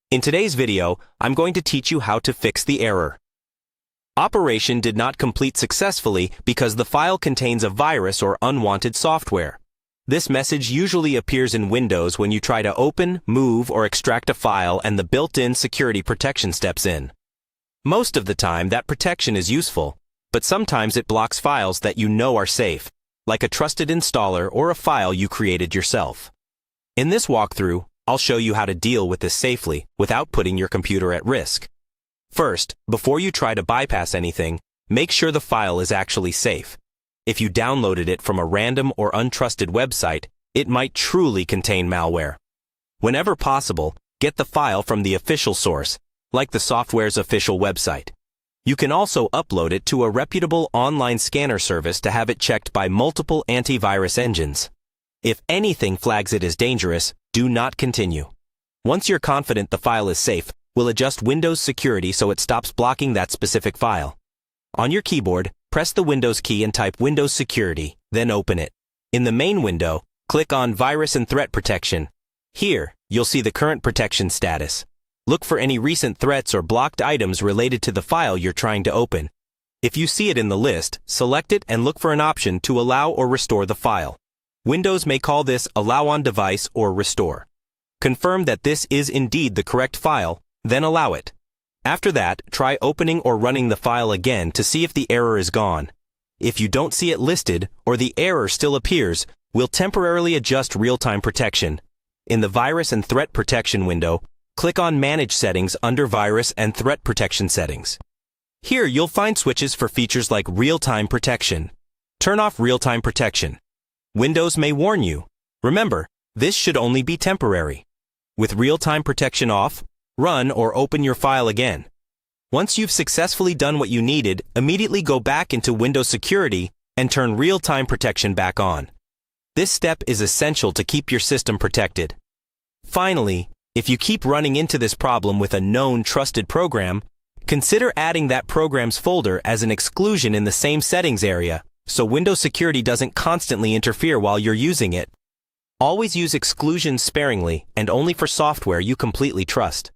In today's video, I'm going to teach you how to fix the error. Operation did not complete successfully because the file contains a virus or unwanted software. This message usually appears in Windows when you try to open, move, or extract a file and the built-in security protection steps in. Most of the time, that protection is useful, but sometimes it blocks files that you know are safe, like a trusted installer or a file you created yourself. In this walkthrough, I'll show you how to deal with this safely without putting your computer at risk. First, before you try to bypass anything, make sure the file is actually safe. If you downloaded it from a random or untrusted website, it might truly contain malware. Whenever possible, get the file from the official source, like the software's official website. You can also upload it to a reputable online scanner service to have it checked by multiple antivirus engines. If anything flags it as dangerous, do not continue. Once you're confident the file is safe, we'll adjust Windows security so it stops blocking that specific file. On your keyboard, press the Windows key and type Windows Security, then open it. In the main window, click on Virus and Threat Protection. Here, you'll see the current protection status. Look for any recent threats or blocked items related to the file you're trying to open. If you see it in the list, select it and look for an option to allow or restore the file. Windows may call this Allow on Device or Restore. Confirm that this is indeed the correct file, then allow it. After that, try opening or running the file again to see if the error is gone. If you don't see it listed or the error still appears, we'll temporarily adjust real-time protection. In the Virus and Threat Protection window, click on Manage Settings under Virus and Threat Protection Settings. Here you'll find switches for features like real-time protection. Turn off real-time protection. Windows may warn you. Remember, this should only be temporary. With real-time protection off, run or open your file again. Once you've successfully done what you needed, immediately go back into Windows Security and turn real-time protection back on. This step is essential to keep your system protected. Finally, if you keep running into this problem with a known trusted program, consider adding that program's folder as an exclusion in the same settings area, so Windows Security doesn't constantly interfere while you're using it. Always use exclusions sparingly and only for software you completely trust.